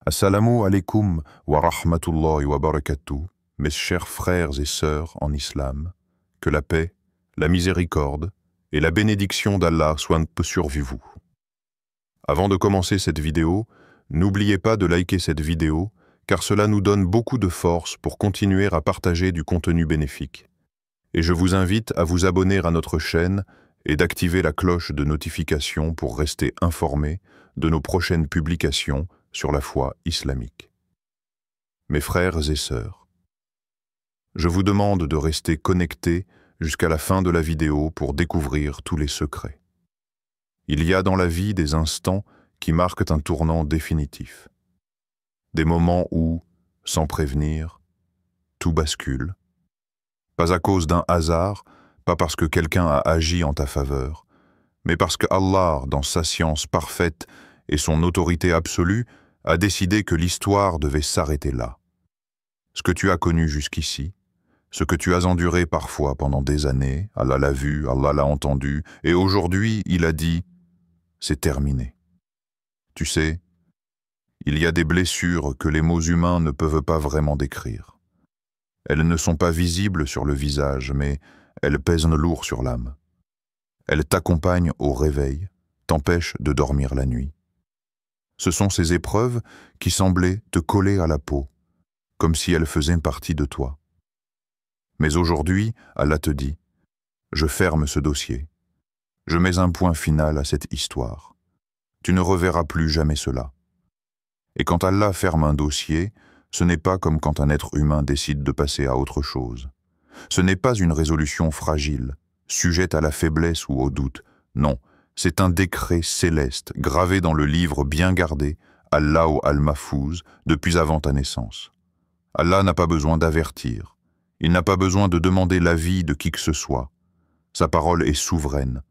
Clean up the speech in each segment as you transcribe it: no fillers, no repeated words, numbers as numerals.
Assalamu alaikum wa rahmatullahi wa barakatuh, mes chers frères et sœurs en islam, que la paix, la miséricorde et la bénédiction d'Allah soient sur vous. Avant de commencer cette vidéo, n'oubliez pas de liker cette vidéo, car cela nous donne beaucoup de force pour continuer à partager du contenu bénéfique. Et je vous invite à vous abonner à notre chaîne et d'activer la cloche de notification pour rester informé de nos prochaines publications sur la foi islamique. Mes frères et sœurs, je vous demande de rester connectés jusqu'à la fin de la vidéo pour découvrir tous les secrets. Il y a dans la vie des instants qui marquent un tournant définitif. Des moments où, sans prévenir, tout bascule. Pas à cause d'un hasard, pas parce que quelqu'un a agi en ta faveur, mais parce que Allah, dans sa science parfaite et son autorité absolue, a décidé que l'histoire devait s'arrêter là. Ce que tu as connu jusqu'ici, ce que tu as enduré parfois pendant des années, Allah l'a vu, Allah l'a entendu, et aujourd'hui, il a dit « c'est terminé ». Tu sais, il y a des blessures que les mots humains ne peuvent pas vraiment décrire. Elles ne sont pas visibles sur le visage, mais elles pèsent lourd sur l'âme. Elles t'accompagnent au réveil, t'empêchent de dormir la nuit. Ce sont ces épreuves qui semblaient te coller à la peau, comme si elles faisaient partie de toi. Mais aujourd'hui, Allah te dit, je ferme ce dossier. Je mets un point final à cette histoire. Tu ne reverras plus jamais cela. Et quand Allah ferme un dossier, ce n'est pas comme quand un être humain décide de passer à autre chose. Ce n'est pas une résolution fragile, sujette à la faiblesse ou au doute. Non, c'est un décret céleste, gravé dans le livre bien gardé, Allah ou Al-Mahfouz, depuis avant ta naissance. Allah n'a pas besoin d'avertir. Il n'a pas besoin de demander l'avis de qui que ce soit. Sa parole est souveraine.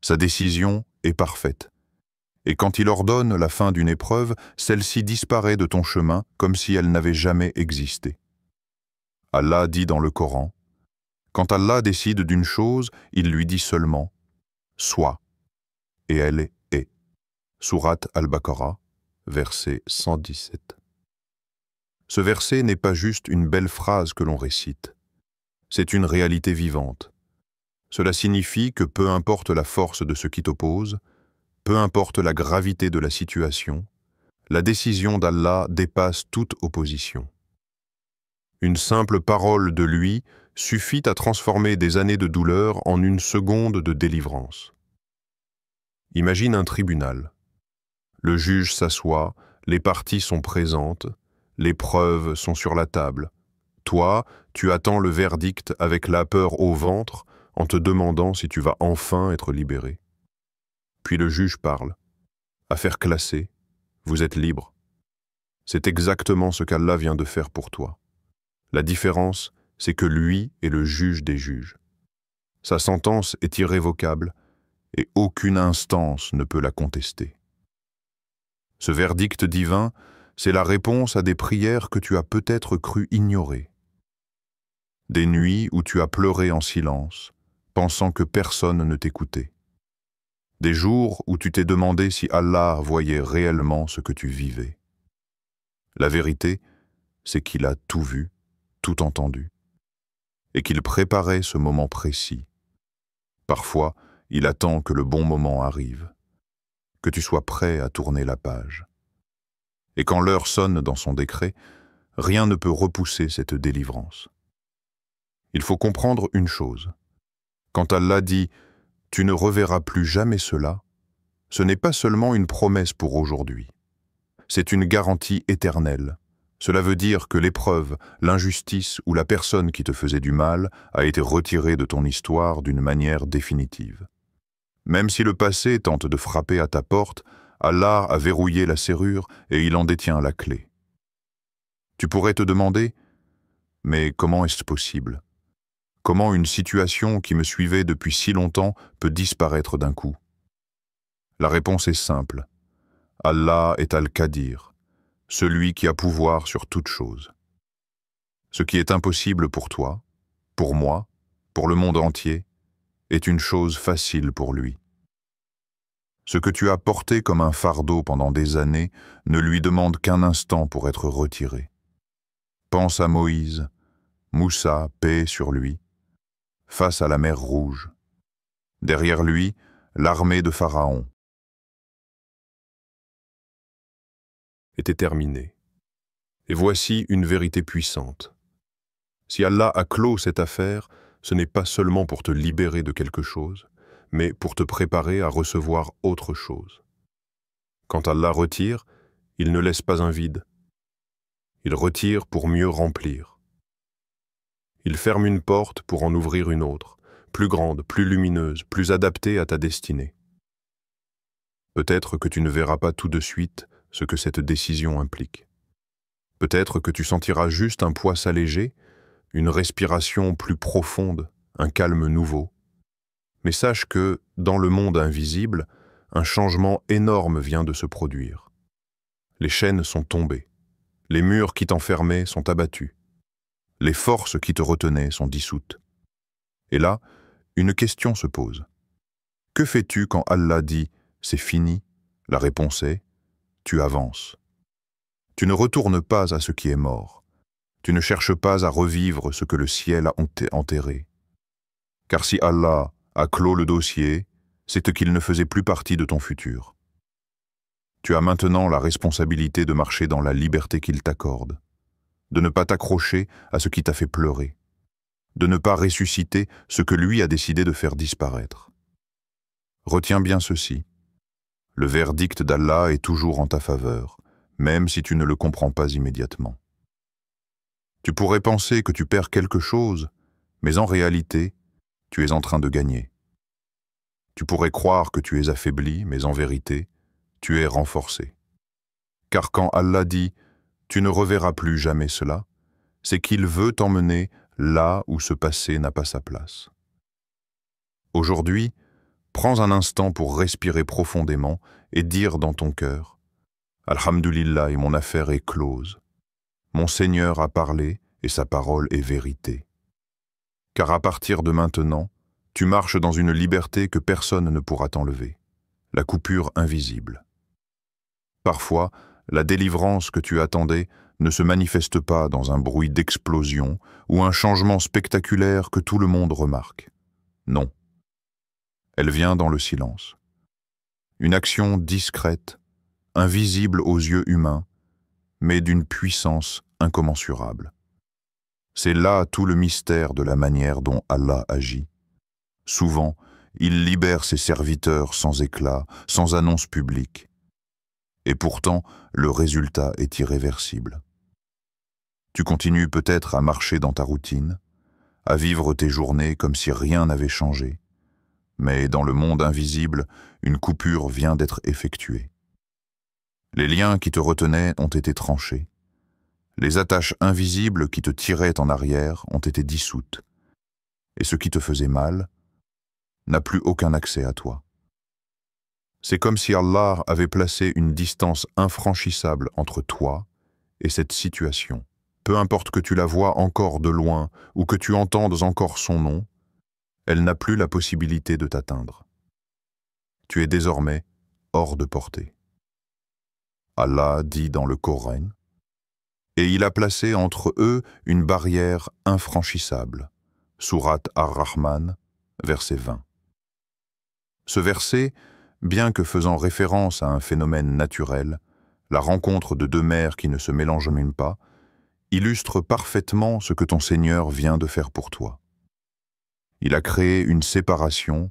Sa décision est parfaite. Et quand il ordonne la fin d'une épreuve, celle-ci disparaît de ton chemin comme si elle n'avait jamais existé. Allah dit dans le Coran, quand Allah décide d'une chose, il lui dit seulement « Sois ». Et elle est. Sourate Al-Baqarah, verset 117. Ce verset n'est pas juste une belle phrase que l'on récite. C'est une réalité vivante. Cela signifie que peu importe la force de ce qui t'oppose, peu importe la gravité de la situation, la décision d'Allah dépasse toute opposition. Une simple parole de lui suffit à transformer des années de douleur en une seconde de délivrance. Imagine un tribunal. Le juge s'assoit, les parties sont présentes, les preuves sont sur la table. Toi, tu attends le verdict avec la peur au ventre en te demandant si tu vas enfin être libéré. Puis le juge parle. Affaire classée, vous êtes libre. C'est exactement ce qu'Allah vient de faire pour toi. La différence, c'est que lui est le juge des juges. Sa sentence est irrévocable et aucune instance ne peut la contester. Ce verdict divin, c'est la réponse à des prières que tu as peut-être cru ignorer. Des nuits où tu as pleuré en silence, pensant que personne ne t'écoutait. Des jours où tu t'es demandé si Allah voyait réellement ce que tu vivais. La vérité, c'est qu'il a tout vu, tout entendu, et qu'il préparait ce moment précis. Parfois, il attend que le bon moment arrive, que tu sois prêt à tourner la page. Et quand l'heure sonne dans son décret, rien ne peut repousser cette délivrance. Il faut comprendre une chose. Quand Allah dit « Tu ne reverras plus jamais cela », ce n'est pas seulement une promesse pour aujourd'hui. C'est une garantie éternelle. Cela veut dire que l'épreuve, l'injustice ou la personne qui te faisait du mal a été retirée de ton histoire d'une manière définitive. Même si le passé tente de frapper à ta porte, Allah a verrouillé la serrure et il en détient la clé. Tu pourrais te demander, mais comment est-ce possible? Comment une situation qui me suivait depuis si longtemps peut disparaître d'un coup? La réponse est simple. Allah est Al-Qadir, celui qui a pouvoir sur toute chose. Ce qui est impossible pour toi, pour moi, pour le monde entier, est une chose facile pour lui. Ce que tu as porté comme un fardeau pendant des années ne lui demande qu'un instant pour être retiré. Pense à Moïse, Moussa, paix sur lui, face à la mer Rouge. Derrière lui, l'armée de Pharaon était terminée. Et voici une vérité puissante. Si Allah a clos cette affaire, ce n'est pas seulement pour te libérer de quelque chose, mais pour te préparer à recevoir autre chose. Quand Allah retire, il ne laisse pas un vide. Il retire pour mieux remplir. Il ferme une porte pour en ouvrir une autre, plus grande, plus lumineuse, plus adaptée à ta destinée. Peut-être que tu ne verras pas tout de suite ce que cette décision implique. Peut-être que tu sentiras juste un poids s'alléger, une respiration plus profonde, un calme nouveau. Mais sache que, dans le monde invisible, un changement énorme vient de se produire. Les chaînes sont tombées, les murs qui t'enfermaient sont abattus, les forces qui te retenaient sont dissoutes. Et là, une question se pose. Que fais-tu quand Allah dit « c'est fini » ? La réponse est « tu avances ». Tu ne retournes pas à ce qui est mort. Tu ne cherches pas à revivre ce que le ciel a enterré. Car si Allah a clos le dossier, c'est qu'il ne faisait plus partie de ton futur. Tu as maintenant la responsabilité de marcher dans la liberté qu'il t'accorde, de ne pas t'accrocher à ce qui t'a fait pleurer, de ne pas ressusciter ce que lui a décidé de faire disparaître. Retiens bien ceci. Le verdict d'Allah est toujours en ta faveur, même si tu ne le comprends pas immédiatement. Tu pourrais penser que tu perds quelque chose, mais en réalité, tu es en train de gagner. Tu pourrais croire que tu es affaibli, mais en vérité, tu es renforcé. Car quand Allah dit « tu ne reverras plus jamais cela », c'est qu'il veut t'emmener là où ce passé n'a pas sa place. Aujourd'hui, prends un instant pour respirer profondément et dire dans ton cœur « Alhamdulillah, et mon affaire est close. Mon Seigneur a parlé et sa parole est vérité. » Car à partir de maintenant, tu marches dans une liberté que personne ne pourra t'enlever, la coupure invisible. Parfois, la délivrance que tu attendais ne se manifeste pas dans un bruit d'explosion ou un changement spectaculaire que tout le monde remarque. Non. Elle vient dans le silence. Une action discrète, invisible aux yeux humains, mais d'une puissance incommensurable. C'est là tout le mystère de la manière dont Allah agit. Souvent, il libère ses serviteurs sans éclat, sans annonce publique. Et pourtant, le résultat est irréversible. Tu continues peut-être à marcher dans ta routine, à vivre tes journées comme si rien n'avait changé. Mais dans le monde invisible, une coupure vient d'être effectuée. Les liens qui te retenaient ont été tranchés. Les attaches invisibles qui te tiraient en arrière ont été dissoutes. Et ce qui te faisait mal n'a plus aucun accès à toi. C'est comme si Allah avait placé une distance infranchissable entre toi et cette situation. Peu importe que tu la vois encore de loin ou que tu entendes encore son nom, elle n'a plus la possibilité de t'atteindre. Tu es désormais hors de portée. Allah dit dans le Coran, et il a placé entre eux une barrière infranchissable. Sourate Ar-Rahman, verset 20. Ce verset, bien que faisant référence à un phénomène naturel, la rencontre de deux mers qui ne se mélangent même pas, illustre parfaitement ce que ton Seigneur vient de faire pour toi. Il a créé une séparation,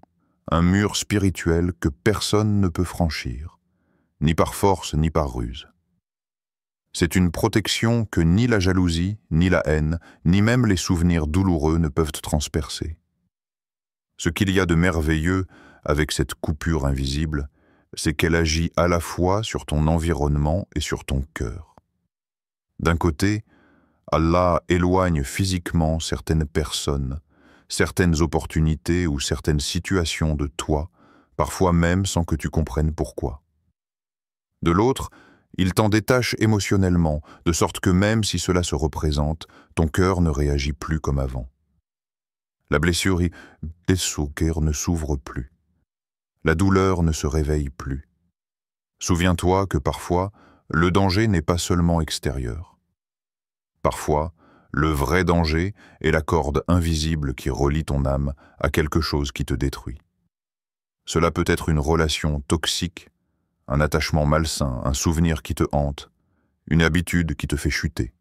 un mur spirituel que personne ne peut franchir, ni par force ni par ruse. C'est une protection que ni la jalousie, ni la haine, ni même les souvenirs douloureux ne peuvent transpercer. Ce qu'il y a de merveilleux avec cette coupure invisible, c'est qu'elle agit à la fois sur ton environnement et sur ton cœur. D'un côté, Allah éloigne physiquement certaines personnes, certaines opportunités ou certaines situations de toi, parfois même sans que tu comprennes pourquoi. De l'autre, il t'en détache émotionnellement, de sorte que même si cela se représente, ton cœur ne réagit plus comme avant. La blessure ne s'ouvre plus. la douleur ne se réveille plus. Souviens-toi que parfois, le danger n'est pas seulement extérieur. Parfois, le vrai danger est la corde invisible qui relie ton âme à quelque chose qui te détruit. Cela peut être une relation toxique, un attachement malsain, un souvenir qui te hante, une habitude qui te fait chuter.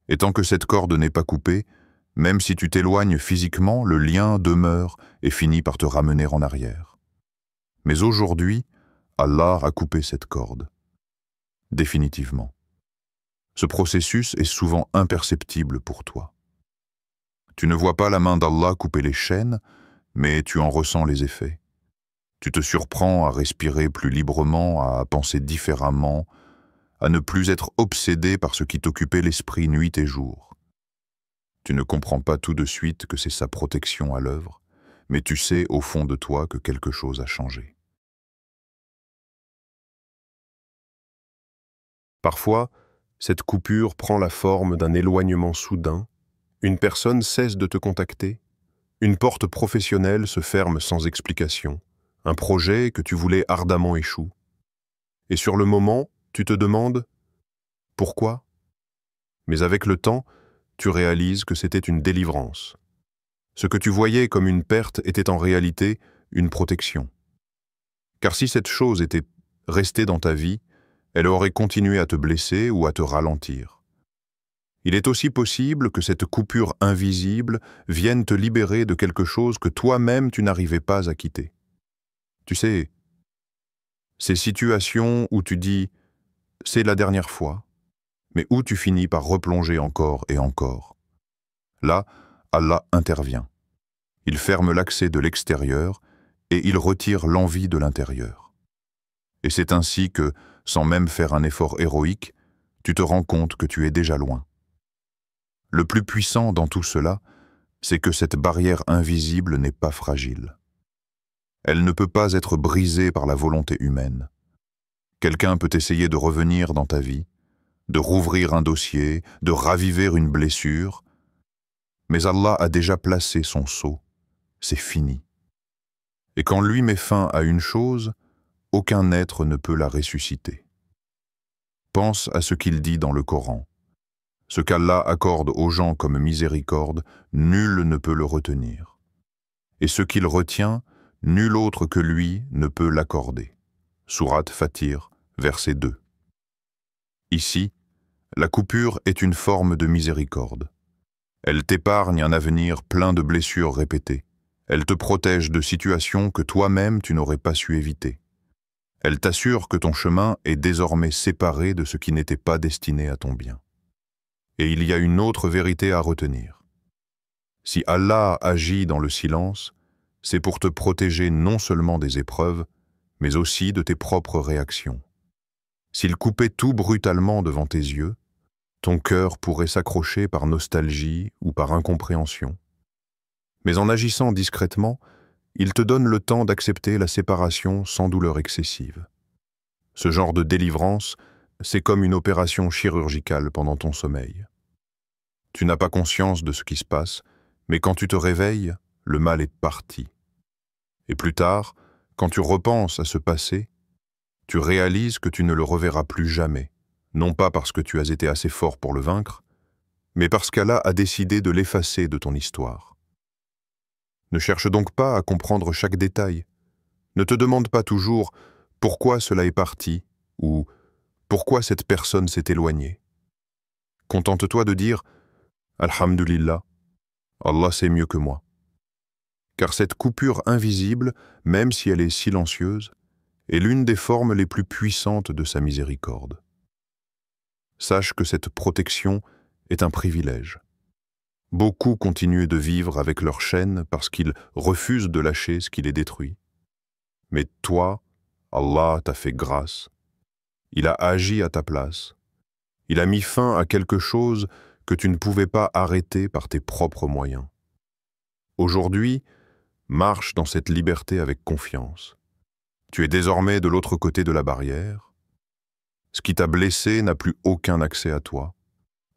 Et tant que cette corde n'est pas coupée, même si tu t'éloignes physiquement, le lien demeure et finit par te ramener en arrière. Mais aujourd'hui, Allah a coupé cette corde. Définitivement. Ce processus est souvent imperceptible pour toi. Tu ne vois pas la main d'Allah couper les chaînes, mais tu en ressens les effets. Tu te surprends à respirer plus librement, à penser différemment, à ne plus être obsédé par ce qui t'occupait l'esprit nuit et jour. Tu ne comprends pas tout de suite que c'est sa protection à l'œuvre, mais tu sais au fond de toi que quelque chose a changé. Parfois, cette coupure prend la forme d'un éloignement soudain, une personne cesse de te contacter, une porte professionnelle se ferme sans explication, un projet que tu voulais ardemment échoue. Et sur le moment, tu te demandes « Pourquoi ?» Mais avec le temps, tu réalises que c'était une délivrance. Ce que tu voyais comme une perte était en réalité une protection. Car si cette chose était restée dans ta vie, elle aurait continué à te blesser ou à te ralentir. Il est aussi possible que cette coupure invisible vienne te libérer de quelque chose que toi-même tu n'arrivais pas à quitter. Tu sais, ces situations où tu dis « c'est la dernière fois », mais où tu finis par replonger encore et encore. Là, Allah intervient. Il ferme l'accès de l'extérieur et il retire l'envie de l'intérieur. Et c'est ainsi que, sans même faire un effort héroïque, tu te rends compte que tu es déjà loin. Le plus puissant dans tout cela, c'est que cette barrière invisible n'est pas fragile. Elle ne peut pas être brisée par la volonté humaine. Quelqu'un peut essayer de revenir dans ta vie, de rouvrir un dossier, de raviver une blessure, mais Allah a déjà placé son sceau, c'est fini. Et quand lui met fin à une chose, aucun être ne peut la ressusciter. Pense à ce qu'il dit dans le Coran. Ce qu'Allah accorde aux gens comme miséricorde, nul ne peut le retenir. Et ce qu'il retient, nul autre que lui ne peut l'accorder. Sourate Fatir, verset 2. Ici, la coupure est une forme de miséricorde. Elle t'épargne un avenir plein de blessures répétées. Elle te protège de situations que toi-même tu n'aurais pas su éviter. Elle t'assure que ton chemin est désormais séparé de ce qui n'était pas destiné à ton bien. Et il y a une autre vérité à retenir. Si Allah agit dans le silence, c'est pour te protéger non seulement des épreuves, mais aussi de tes propres réactions. S'il coupait tout brutalement devant tes yeux, ton cœur pourrait s'accrocher par nostalgie ou par incompréhension. Mais en agissant discrètement, il te donne le temps d'accepter la séparation sans douleur excessive. Ce genre de délivrance, c'est comme une opération chirurgicale pendant ton sommeil. Tu n'as pas conscience de ce qui se passe, mais quand tu te réveilles, le mal est parti. Et plus tard, quand tu repenses à ce passé, tu réalises que tu ne le reverras plus jamais, non pas parce que tu as été assez fort pour le vaincre, mais parce qu'Allah a décidé de l'effacer de ton histoire. Ne cherche donc pas à comprendre chaque détail. Ne te demande pas toujours pourquoi cela est parti ou pourquoi cette personne s'est éloignée. Contente-toi de dire « Alhamdulillah, Allah sait mieux que moi ». Car cette coupure invisible, même si elle est silencieuse, est l'une des formes les plus puissantes de sa miséricorde. Sache que cette protection est un privilège. Beaucoup continuent de vivre avec leur chaîne parce qu'ils refusent de lâcher ce qui les détruit. Mais toi, Allah t'a fait grâce. Il a agi à ta place. Il a mis fin à quelque chose que tu ne pouvais pas arrêter par tes propres moyens. Aujourd'hui, marche dans cette liberté avec confiance. Tu es désormais de l'autre côté de la barrière. Ce qui t'a blessé n'a plus aucun accès à toi.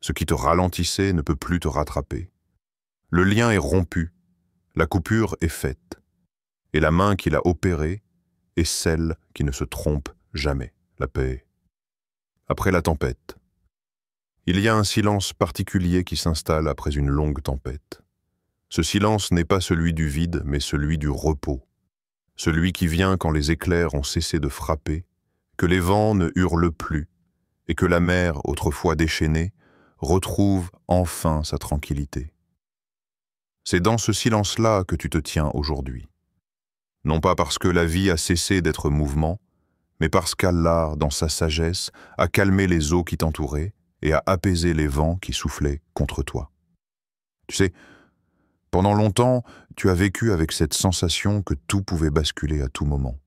Ce qui te ralentissait ne peut plus te rattraper. Le lien est rompu, la coupure est faite. et la main qui l'a opérée est celle qui ne se trompe jamais, la paix. Après la tempête, il y a un silence particulier qui s'installe après une longue tempête. Ce silence n'est pas celui du vide, mais celui du repos, celui qui vient quand les éclairs ont cessé de frapper, que les vents ne hurlent plus, et que la mer, autrefois déchaînée, retrouve enfin sa tranquillité. C'est dans ce silence-là que tu te tiens aujourd'hui. Non pas parce que la vie a cessé d'être mouvement, mais parce qu'Allah, dans sa sagesse, a calmé les eaux qui t'entouraient et a apaisé les vents qui soufflaient contre toi. Tu sais, pendant longtemps, tu as vécu avec cette sensation que tout pouvait basculer à tout moment.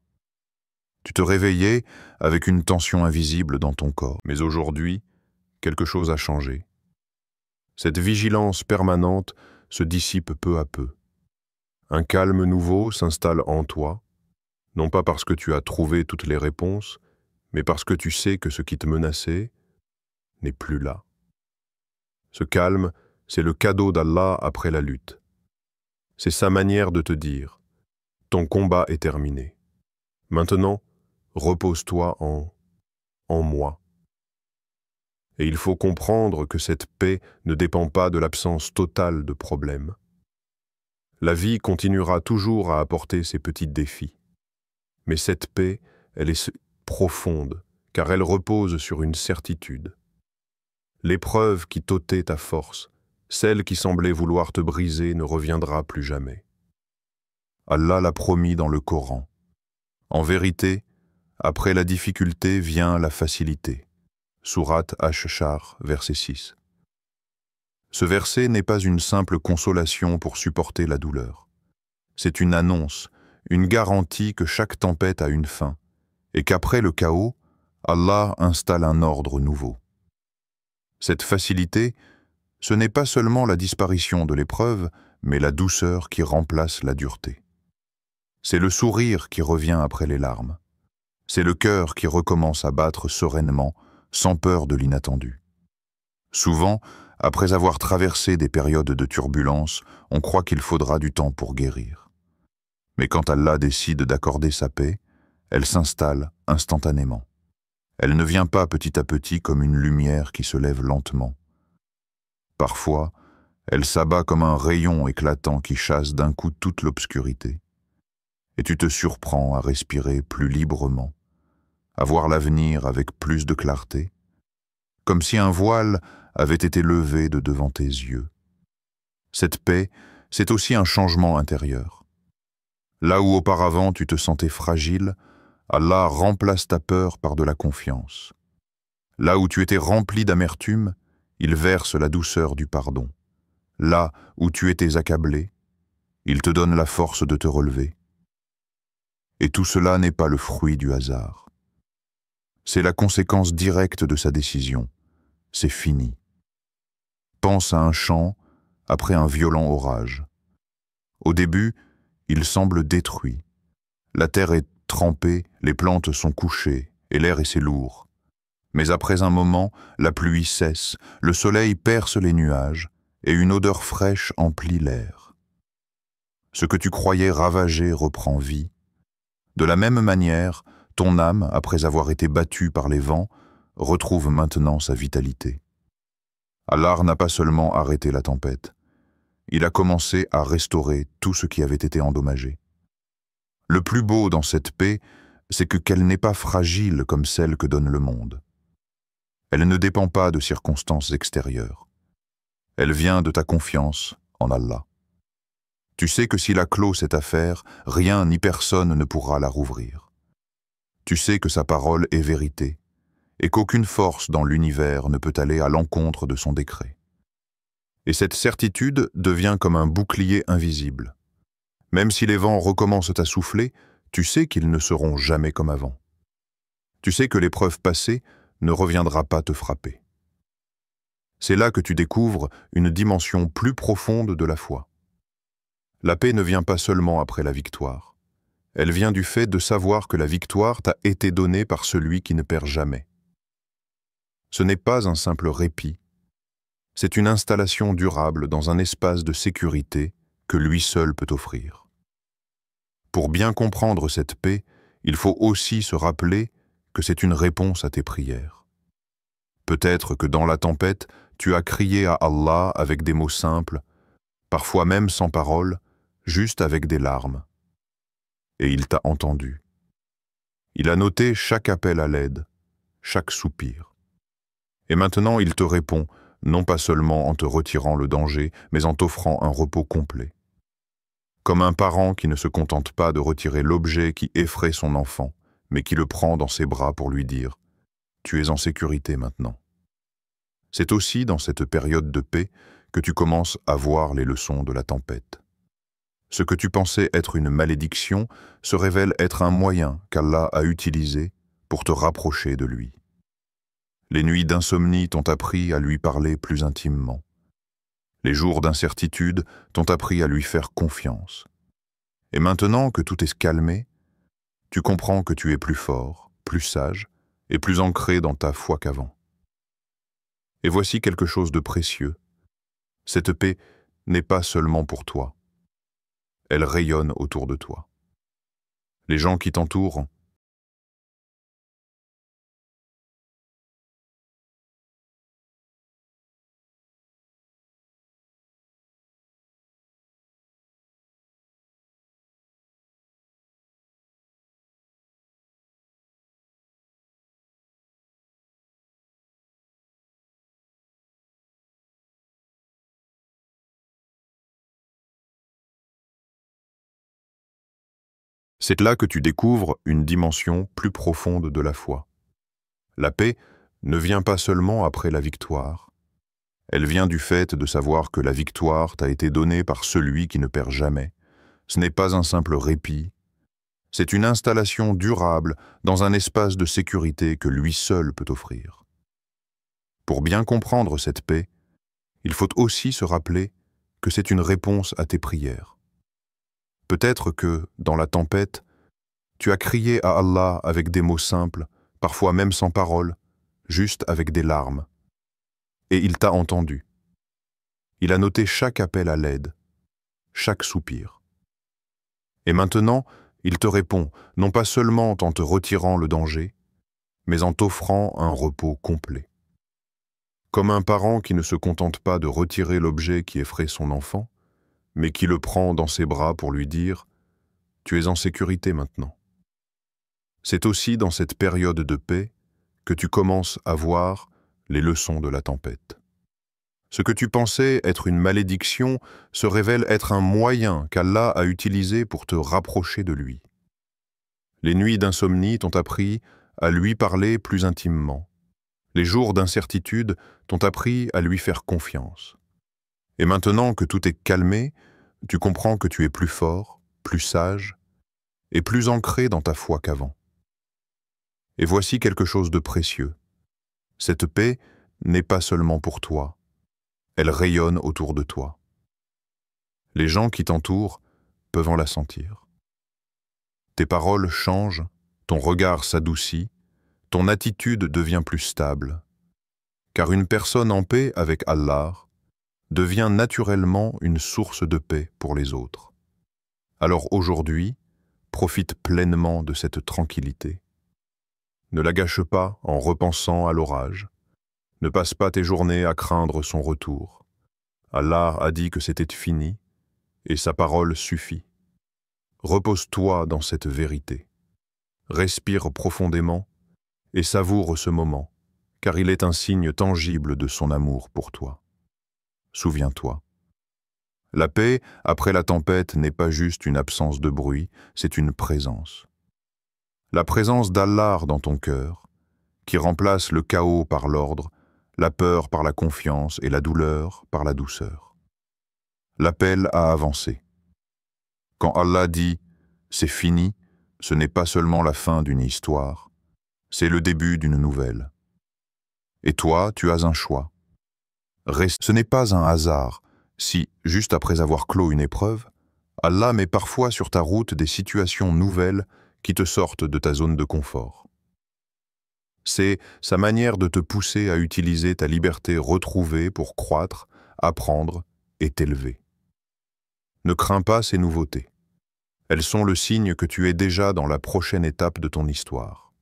Tu te réveillais avec une tension invisible dans ton corps. Mais aujourd'hui, quelque chose a changé. Cette vigilance permanente se dissipe peu à peu. Un calme nouveau s'installe en toi, non pas parce que tu as trouvé toutes les réponses, mais parce que tu sais que ce qui te menaçait n'est plus là. Ce calme, c'est le cadeau d'Allah après la lutte. C'est sa manière de te dire « Ton combat est terminé. Maintenant, repose-toi en moi. » Et il faut comprendre que cette paix ne dépend pas de l'absence totale de problèmes. La vie continuera toujours à apporter ses petits défis. Mais cette paix, elle est profonde, car elle repose sur une certitude. L'épreuve qui t'ôtait ta force, celle qui semblait vouloir te briser, ne reviendra plus jamais. Allah l'a promis dans le Coran. En vérité, après la difficulté vient la facilité. Sourate Ash-Shar, verset 6. Ce verset n'est pas une simple consolation pour supporter la douleur. C'est une annonce, une garantie que chaque tempête a une fin, et qu'après le chaos, Allah installe un ordre nouveau. Cette facilité, ce n'est pas seulement la disparition de l'épreuve, mais la douceur qui remplace la dureté. C'est le sourire qui revient après les larmes. C'est le cœur qui recommence à battre sereinement, sans peur de l'inattendu. Souvent, après avoir traversé des périodes de turbulence, on croit qu'il faudra du temps pour guérir. Mais quand Allah décide d'accorder sa paix, elle s'installe instantanément. Elle ne vient pas petit à petit comme une lumière qui se lève lentement. Parfois, elle s'abat comme un rayon éclatant qui chasse d'un coup toute l'obscurité. Et tu te surprends à respirer plus librement, à voir l'avenir avec plus de clarté, comme si un voile avait été levé de devant tes yeux. Cette paix, c'est aussi un changement intérieur. Là où auparavant tu te sentais fragile, Allah remplace ta peur par de la confiance. Là où tu étais rempli d'amertume, il verse la douceur du pardon. Là où tu étais accablé, il te donne la force de te relever. Et tout cela n'est pas le fruit du hasard. C'est la conséquence directe de sa décision. C'est fini. Pense à un champ après un violent orage. Au début, il semble détruit. La terre est trempée, les plantes sont couchées et l'air est lourd. Mais après un moment, la pluie cesse, le soleil perce les nuages et une odeur fraîche emplit l'air. Ce que tu croyais ravagé reprend vie. De la même manière, ton âme, après avoir été battue par les vents, retrouve maintenant sa vitalité. Allah n'a pas seulement arrêté la tempête, il a commencé à restaurer tout ce qui avait été endommagé. Le plus beau dans cette paix, c'est qu'elle n'est pas fragile comme celle que donne le monde. Elle ne dépend pas de circonstances extérieures. Elle vient de ta confiance en Allah. Tu sais que s'il a clos cette affaire, rien ni personne ne pourra la rouvrir. Tu sais que sa parole est vérité, et qu'aucune force dans l'univers ne peut aller à l'encontre de son décret. Et cette certitude devient comme un bouclier invisible. Même si les vents recommencent à souffler, tu sais qu'ils ne seront jamais comme avant. Tu sais que l'épreuve passée ne reviendra pas te frapper. C'est là que tu découvres une dimension plus profonde de la foi. La paix ne vient pas seulement après la victoire. Elle vient du fait de savoir que la victoire t'a été donnée par celui qui ne perd jamais. Ce n'est pas un simple répit, c'est une installation durable dans un espace de sécurité que lui seul peut offrir. Pour bien comprendre cette paix, il faut aussi se rappeler que c'est une réponse à tes prières. Peut-être que dans la tempête, tu as crié à Allah avec des mots simples, parfois même sans parole, juste avec des larmes. Et il t'a entendu. Il a noté chaque appel à l'aide, chaque soupir. Et maintenant il te répond, non pas seulement en te retirant le danger, mais en t'offrant un repos complet. Comme un parent qui ne se contente pas de retirer l'objet qui effraie son enfant, mais qui le prend dans ses bras pour lui dire « Tu es en sécurité maintenant ». C'est aussi dans cette période de paix que tu commences à voir les leçons de la tempête. Ce que tu pensais être une malédiction se révèle être un moyen qu'Allah a utilisé pour te rapprocher de lui. Les nuits d'insomnie t'ont appris à lui parler plus intimement. Les jours d'incertitude t'ont appris à lui faire confiance. Et maintenant que tout est calmé, tu comprends que tu es plus fort, plus sage et plus ancré dans ta foi qu'avant. Et voici quelque chose de précieux. Cette paix n'est pas seulement pour toi. Elle rayonne autour de toi. Les gens qui t'entourent c'est là que tu découvres une dimension plus profonde de la foi. La paix ne vient pas seulement après la victoire. Elle vient du fait de savoir que la victoire t'a été donnée par celui qui ne perd jamais. Ce n'est pas un simple répit. C'est une installation durable dans un espace de sécurité que lui seul peut offrir. Pour bien comprendre cette paix, il faut aussi se rappeler que c'est une réponse à tes prières. Peut-être que, dans la tempête, tu as crié à Allah avec des mots simples, parfois même sans parole, juste avec des larmes. Et il t'a entendu. Il a noté chaque appel à l'aide, chaque soupir. Et maintenant, il te répond, non pas seulement en te retirant le danger, mais en t'offrant un repos complet. Comme un parent qui ne se contente pas de retirer l'objet qui effraie son enfant, mais qui le prend dans ses bras pour lui dire « Tu es en sécurité maintenant ». C'est aussi dans cette période de paix que tu commences à voir les leçons de la tempête. Ce que tu pensais être une malédiction se révèle être un moyen qu'Allah a utilisé pour te rapprocher de lui. Les nuits d'insomnie t'ont appris à lui parler plus intimement. Les jours d'incertitude t'ont appris à lui faire confiance. Et maintenant que tout est calmé, tu comprends que tu es plus fort, plus sage et plus ancré dans ta foi qu'avant. Et voici quelque chose de précieux. Cette paix n'est pas seulement pour toi, elle rayonne autour de toi. Les gens qui t'entourent peuvent en la sentir. Tes paroles changent, ton regard s'adoucit, ton attitude devient plus stable. Car une personne en paix avec Allah devient naturellement une source de paix pour les autres. Alors aujourd'hui, profite pleinement de cette tranquillité. Ne la gâche pas en repensant à l'orage. Ne passe pas tes journées à craindre son retour. Allah a dit que c'était fini, et sa parole suffit. Repose-toi dans cette vérité. Respire profondément et savoure ce moment, car il est un signe tangible de son amour pour toi. Souviens-toi. La paix, après la tempête, n'est pas juste une absence de bruit, c'est une présence. La présence d'Allah dans ton cœur, qui remplace le chaos par l'ordre, la peur par la confiance et la douleur par la douceur. L'appel à avancer. Quand Allah dit « c'est fini », ce n'est pas seulement la fin d'une histoire, c'est le début d'une nouvelle. Et toi, tu as un choix. Ce n'est pas un hasard si, juste après avoir clos une épreuve, Allah met parfois sur ta route des situations nouvelles qui te sortent de ta zone de confort. C'est sa manière de te pousser à utiliser ta liberté retrouvée pour croître, apprendre et t'élever. Ne crains pas ces nouveautés. Elles sont le signe que tu es déjà dans la prochaine étape de ton histoire.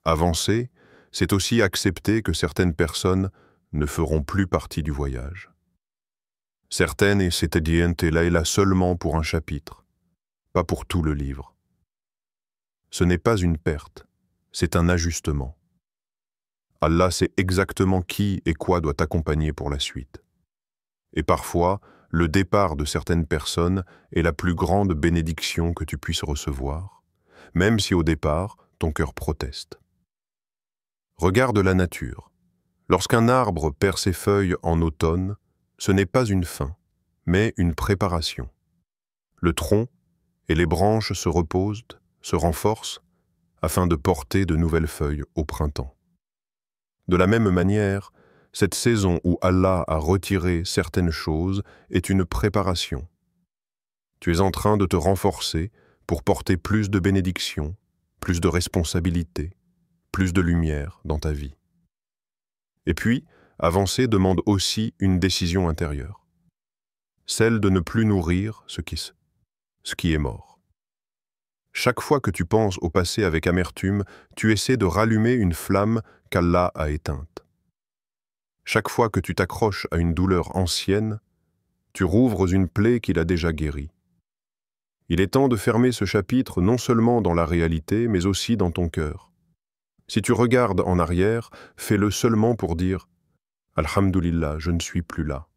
Avancer, c'est aussi accepter que certaines personnes ne feront plus partie du voyage. Certaines étaient là seulement pour un chapitre, pas pour tout le livre. Ce n'est pas une perte, c'est un ajustement. Allah sait exactement qui et quoi doit t'accompagner pour la suite. Et parfois, le départ de certaines personnes est la plus grande bénédiction que tu puisses recevoir, même si au départ, ton cœur proteste. Regarde la nature. Lorsqu'un arbre perd ses feuilles en automne, ce n'est pas une fin, mais une préparation. Le tronc et les branches se reposent, se renforcent, afin de porter de nouvelles feuilles au printemps. De la même manière, cette saison où Allah a retiré certaines choses est une préparation. Tu es en train de te renforcer pour porter plus de bénédictions, plus de responsabilités, plus de lumière dans ta vie. Et puis, avancer demande aussi une décision intérieure, celle de ne plus nourrir ce qui est mort. Chaque fois que tu penses au passé avec amertume, tu essaies de rallumer une flamme qu'Allah a éteinte. Chaque fois que tu t'accroches à une douleur ancienne, tu rouvres une plaie qu'il a déjà guérie. Il est temps de fermer ce chapitre non seulement dans la réalité, mais aussi dans ton cœur. Si tu regardes en arrière, fais-le seulement pour dire « Alhamdulillah, je ne suis plus là ».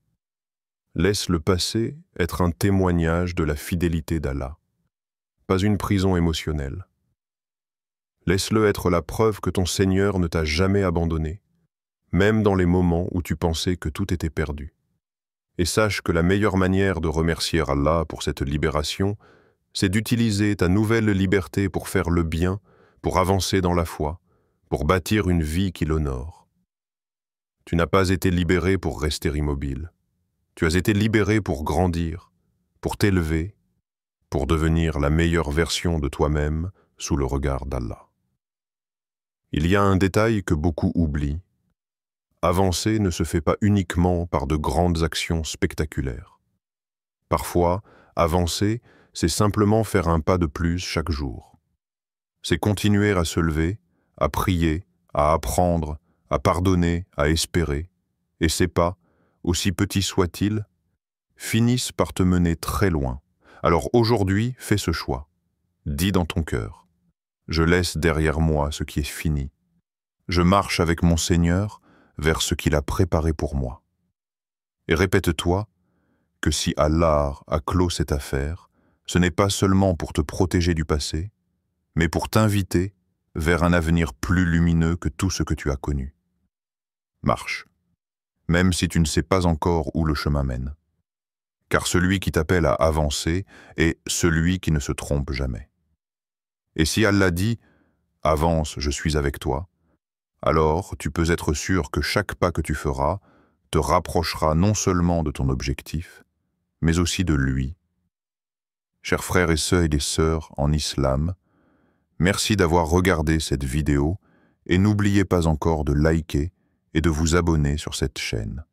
Laisse le passé être un témoignage de la fidélité d'Allah, pas une prison émotionnelle. Laisse-le être la preuve que ton Seigneur ne t'a jamais abandonné, même dans les moments où tu pensais que tout était perdu. Et sache que la meilleure manière de remercier Allah pour cette libération, c'est d'utiliser ta nouvelle liberté pour faire le bien, pour avancer dans la foi, pour bâtir une vie qui l'honore. Tu n'as pas été libéré pour rester immobile. Tu as été libéré pour grandir, pour t'élever, pour devenir la meilleure version de toi-même sous le regard d'Allah. Il y a un détail que beaucoup oublient. Avancer ne se fait pas uniquement par de grandes actions spectaculaires. Parfois, avancer, c'est simplement faire un pas de plus chaque jour. C'est continuer à se lever, à prier, à apprendre, à pardonner, à espérer. Et ces pas, aussi petits soient-ils, finissent par te mener très loin. Alors aujourd'hui, fais ce choix. Dis dans ton cœur, je laisse derrière moi ce qui est fini. Je marche avec mon Seigneur vers ce qu'il a préparé pour moi. Et répète-toi que si Allah a clos cette affaire, ce n'est pas seulement pour te protéger du passé, mais pour t'inviter vers un avenir plus lumineux que tout ce que tu as connu. Marche, même si tu ne sais pas encore où le chemin mène. Car celui qui t'appelle à avancer est celui qui ne se trompe jamais. Et si Allah dit « Avance, je suis avec toi », alors tu peux être sûr que chaque pas que tu feras te rapprochera non seulement de ton objectif, mais aussi de lui. Chers frères et sœurs en islam, merci d'avoir regardé cette vidéo et n'oubliez pas encore de liker et de vous abonner sur cette chaîne.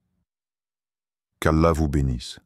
Qu'Allah vous bénisse.